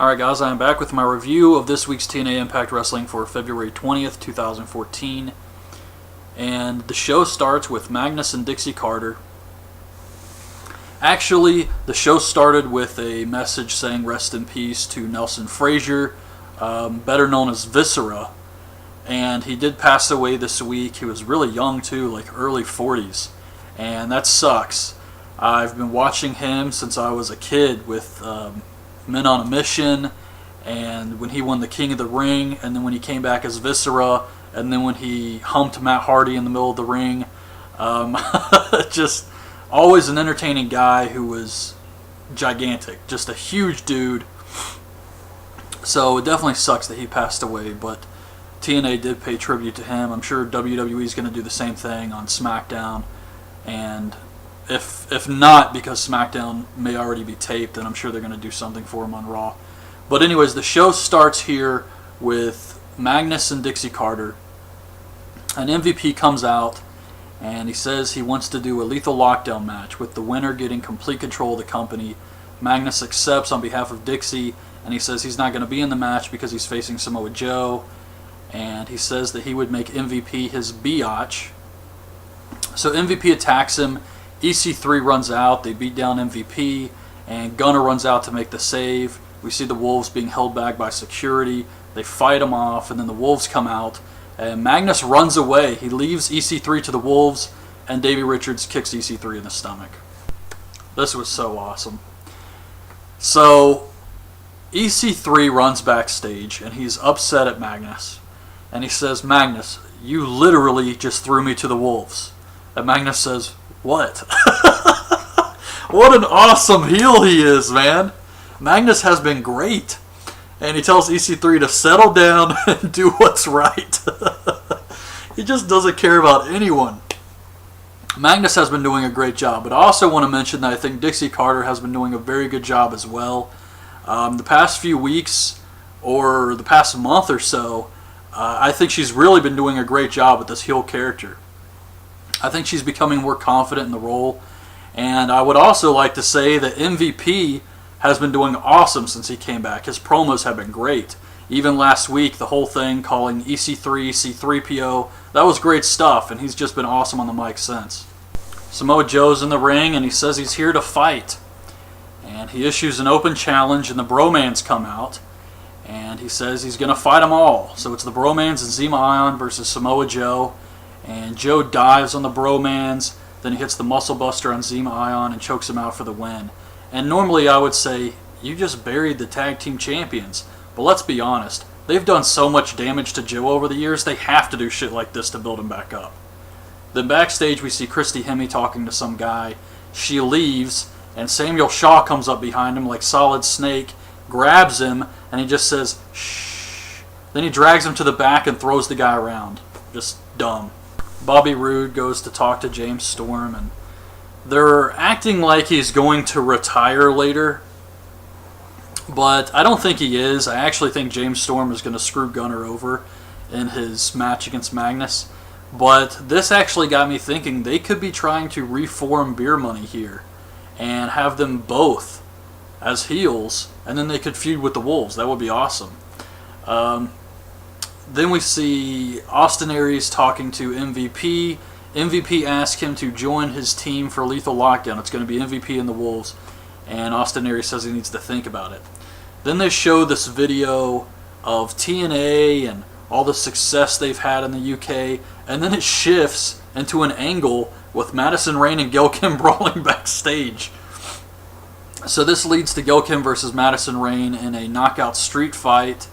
Alright guys, I am back with my review of this week's TNA Impact Wrestling for February 20th, 2014. And the show starts with Magnus and Dixie Carter. Actually, the show started with a message saying rest in peace to Nelson Frazier, better known as Viscera. And he did pass away this week. He was really young too, like early 40s. And that sucks. I've been watching him since I was a kid with Men on a Mission, and when he won the King of the Ring, and then when he came back as Viscera, and then when he humped Matt Hardy in the middle of the ring. Just always an entertaining guy who was gigantic, just a huge dude. So it definitely sucks that he passed away, but TNA did pay tribute to him. I'm sure WWE is going to do the same thing on SmackDown, and if not, because SmackDown may already be taped, then I'm sure they're going to do something for him on Raw. But anyways, the show starts here with Magnus and Dixie Carter. An MVP comes out, and he says he wants to do a lethal lockdown match with the winner getting complete control of the company. Magnus accepts on behalf of Dixie, and he says he's not going to be in the match because he's facing Samoa Joe. And he says that he would make MVP his biatch. So MVP attacks him. EC3 runs out, they beat down MVP, and Gunner runs out to make the save. We see the Wolves being held back by security. They fight him off, and then the Wolves come out, and Magnus runs away. He leaves EC3 to the Wolves, and Davey Richards kicks EC3 in the stomach. This was so awesome. So EC3 runs backstage, and he's upset at Magnus. And he says, "Magnus, you literally just threw me to the Wolves." And Magnus says, "What?" What an awesome heel he is, man. Magnus has been great. And he tells EC3 to settle down and do what's right. He just doesn't care about anyone. Magnus has been doing a great job, but I also want to mention that I think Dixie Carter has been doing a very good job as well. The past few weeks, or the past month or so, I think she's really been doing a great job with this heel character. I think she's becoming more confident in the role. And I would also like to say that MVP has been doing awesome since he came back. His promos have been great. Even last week, the whole thing calling EC3, C3PO, that was great stuff, and he's just been awesome on the mic since. Samoa Joe's in the ring, and he says he's here to fight. And he issues an open challenge, and the Bromans come out. And he says he's going to fight them all. So it's the Bromans and Zema Ion versus Samoa Joe. And Joe dives on the Bromans, then he hits the Muscle Buster on Zema Ion and chokes him out for the win. And normally I would say, you just buried the tag team champions. But let's be honest, they've done so much damage to Joe over the years, they have to do shit like this to build him back up. Then backstage we see Christy Hemme talking to some guy. She leaves, and Samuel Shaw comes up behind him like Solid Snake, grabs him, and he just says, "Shh." Then he drags him to the back and throws the guy around. Just dumb. Bobby Roode goes to talk to James Storm, and they're acting like he's going to retire later, but I don't think he is. I actually think James Storm is going to screw Gunner over in his match against Magnus, but this actually got me thinking they could be trying to reform Beer Money here and have them both as heels, and then they could feud with the Wolves. That would be awesome. Then we see Austin Aries talking to MVP. MVP asks him to join his team for Lethal Lockdown. It's going to be MVP and the Wolves. And Austin Aries says he needs to think about it. Then they show this video of TNA and all the success they've had in the UK. And then it shifts into an angle with Madison Rayne and Gail Kim brawling backstage. So this leads to Gail Kim versus Madison Rayne in a knockout street fight.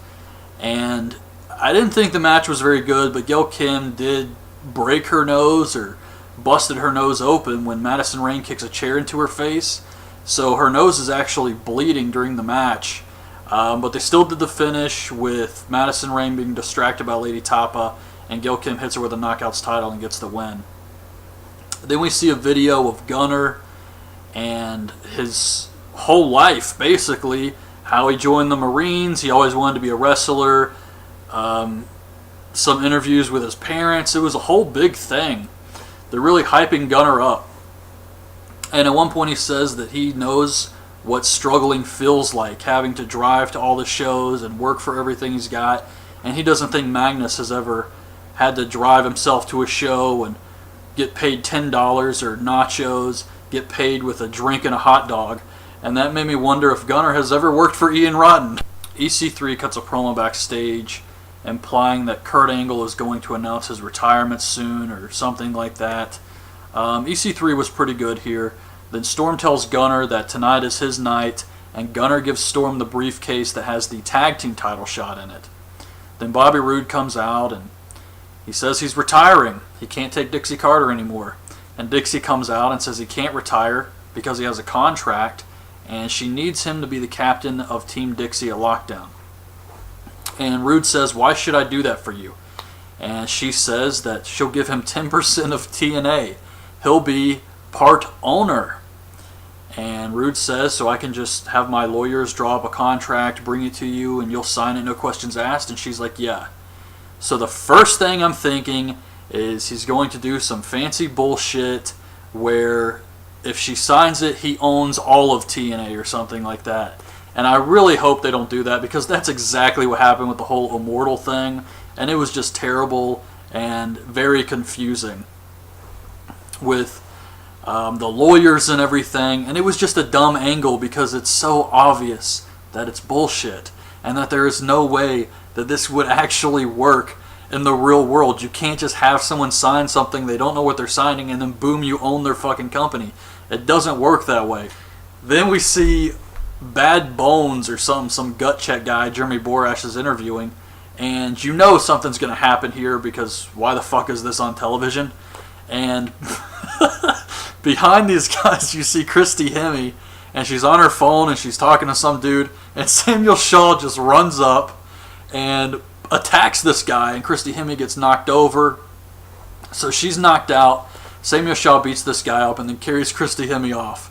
And I didn't think the match was very good, but Gail Kim did break her nose or busted her nose open when Madison Rayne kicks a chair into her face. So her nose is actually bleeding during the match. But they still did the finish with Madison Rayne being distracted by Lady Tapa, and Gail Kim hits her with a Knockouts title and gets the win. Then we see a video of Gunner and his whole life, basically. How he joined the Marines. He always wanted to be a wrestler. Some interviews with his parents. It was a whole big thing. They're really hyping Gunner up. And at one point he says that he knows what struggling feels like, having to drive to all the shows and work for everything he's got. And he doesn't think Magnus has ever had to drive himself to a show and get paid $10 or nachos, get paid with a drink and a hot dog. And that made me wonder if Gunner has ever worked for Ian Rotten. EC3 cuts a promo backstage implying that Kurt Angle is going to announce his retirement soon or something like that. EC3 was pretty good here. Then Storm tells Gunner that tonight is his night, and Gunner gives Storm the briefcase that has the tag team title shot in it. Then Bobby Roode comes out and he says he's retiring. He can't take Dixie Carter anymore. And Dixie comes out and says he can't retire because he has a contract and she needs him to be the captain of Team Dixie at Lockdown. And Roode says, "Why should I do that for you?" And she says that she'll give him 10% of TNA. He'll be part owner. And Roode says, "So I can just have my lawyers draw up a contract, bring it to you, and you'll sign it, no questions asked?" And she's like, "Yeah." So the first thing I'm thinking is he's going to do some fancy bullshit where if she signs it, he owns all of TNA or something like that. And I really hope they don't do that, because that's exactly what happened with the whole Immortal thing. And it was just terrible and very confusing with the lawyers and everything. And it was just a dumb angle because it's so obvious that it's bullshit and that there is no way that this would actually work in the real world. You can't just have someone sign something, they don't know what they're signing, and then boom, you own their fucking company. It doesn't work that way. Then we see Bad Bones or some gut check guy Jeremy Borash is interviewing, and you know something's going to happen here because why the fuck is this on television? And behind these guys you see Christy Hemme, and she's on her phone and she's talking to some dude, and Samuel Shaw just runs up and attacks this guy, and Christy Hemme gets knocked over. So she's knocked out. Samuel Shaw beats this guy up and then carries Christy Hemme off.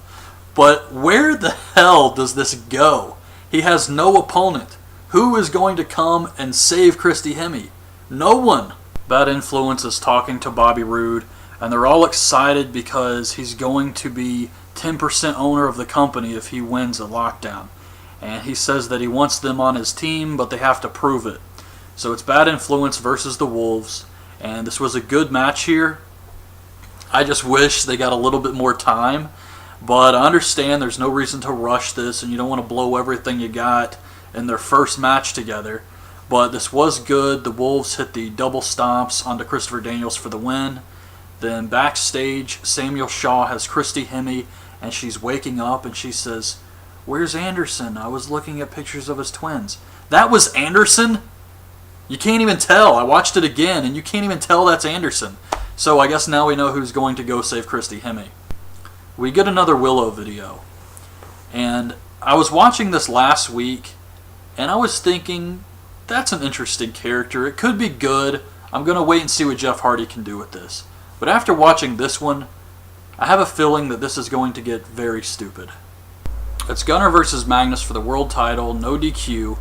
But where the hell does this go? He has no opponent. Who is going to come and save Christy Hemme? No one. Bad Influence is talking to Bobby Roode, and they're all excited because he's going to be 10% owner of the company if he wins a Lockdown. And he says that he wants them on his team, but they have to prove it. So it's Bad Influence versus the Wolves, and this was a good match here. I just wish they got a little bit more time, but I understand there's no reason to rush this, and you don't want to blow everything you got in their first match together. But this was good. The Wolves hit the double stomps onto Christopher Daniels for the win. Then backstage, Samuel Shaw has Christy Hemme, and she's waking up, and she says, "Where's Anderson? I was looking at pictures of his twins." That was Anderson? You can't even tell. I watched it again, and you can't even tell that's Anderson. So I guess now we know who's going to go save Christy Hemme. We get another Willow video. And I was watching this last week, and I was thinking, that's an interesting character. It could be good. I'm going to wait and see what Jeff Hardy can do with this. But after watching this one, I have a feeling that this is going to get very stupid. It's Gunner versus Magnus for the world title, no DQ.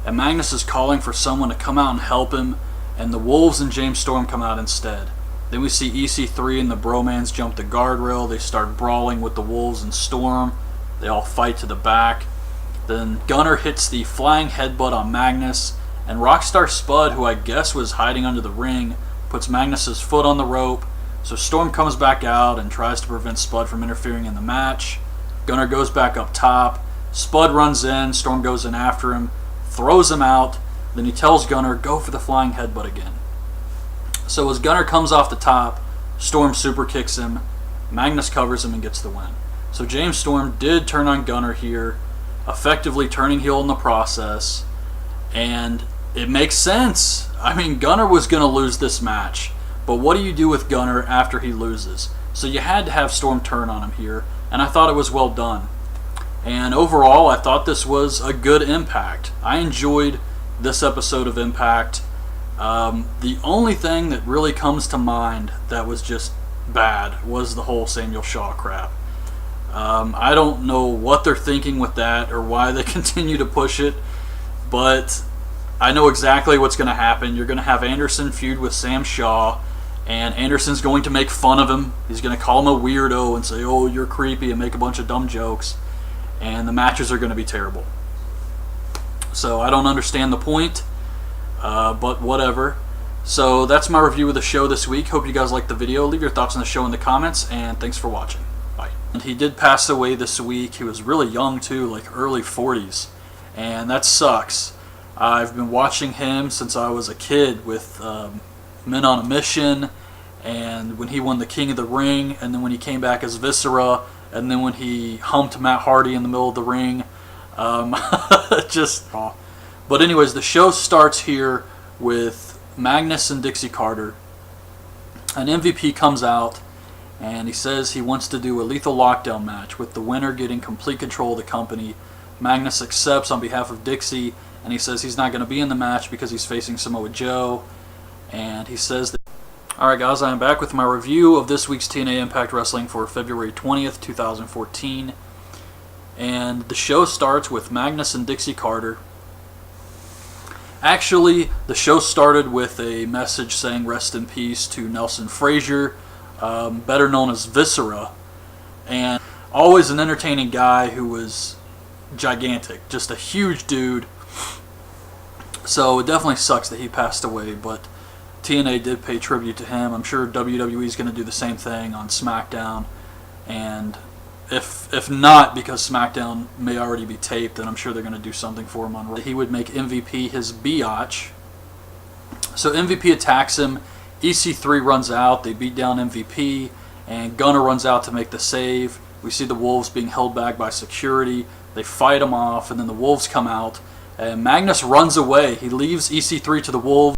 And Magnus is calling for someone to come out and help him, and the Wolves and James Storm come out instead. Then we see EC3 and the Bromans jump the guardrail. They start brawling with the Wolves and Storm. They all fight to the back. Then Gunner hits the flying headbutt on Magnus, and Rockstar Spud, who I guess was hiding under the ring, puts Magnus's foot on the rope. So Storm comes back out and tries to prevent Spud from interfering in the match. Gunner goes back up top. Spud runs in. Storm goes in after him, throws him out. Then he tells Gunner, go for the flying headbutt again. So as Gunner comes off the top, Storm super kicks him. Magnus covers him and gets the win. So James Storm did turn on Gunner here, effectively turning heel in the process. And it makes sense. I mean, Gunner was going to lose this match. But what do you do with Gunner after he loses? So you had to have Storm turn on him here. And I thought it was well done. And overall, I thought this was a good Impact. I enjoyed this episode of Impact. The only thing that really comes to mind that was just bad was the whole Samuel Shaw crap. I don't know what they're thinking with that or why they continue to push it, but I know exactly what's going to happen. You're going to have Anderson feud with Sam Shaw, and Anderson's going to make fun of him. He's going to call him a weirdo and say, oh, you're creepy, and make a bunch of dumb jokes. and the matches are going to be terrible. So I don't understand the point, but whatever. So that's my review of the show this week. Hope you guys liked the video. Leave your thoughts on the show in the comments, and thanks for watching. Bye. And he did pass away this week. He was really young too, like early 40s, and that sucks. I've been watching him since I was a kid with Men on a Mission, and when he won the King of the Ring, and then when he came back as Viscera, and then when he humped Matt Hardy in the middle of the ring. But anyways, the show starts here with Magnus and Dixie Carter. An MVP comes out, and he says he wants to do a lethal lockdown match with the winner getting complete control of the company. Magnus accepts on behalf of Dixie, and he says he's not going to be in the match because he's facing Samoa Joe. And he says that... Alright guys, I am back with my review of this week's TNA Impact Wrestling for February 20th, 2014. And the show starts with Magnus and Dixie Carter. Actually, the show started with a message saying rest in peace to Nelson Frazier, better known as Viscera. And always an entertaining guy who was gigantic, just a huge dude. So it definitely sucks that he passed away, but TNA did pay tribute to him. I'm sure WWE is going to do the same thing on SmackDown, and if not, because SmackDown may already be taped, then I'm sure they're going to do something for him on Raw. He would make MVP his biatch. So MVP attacks him, EC3 runs out, they beat down MVP, and Gunner runs out to make the save. We see the Wolves being held back by security. They fight him off, and then the Wolves come out, and Magnus runs away. He leaves EC3 to the Wolves.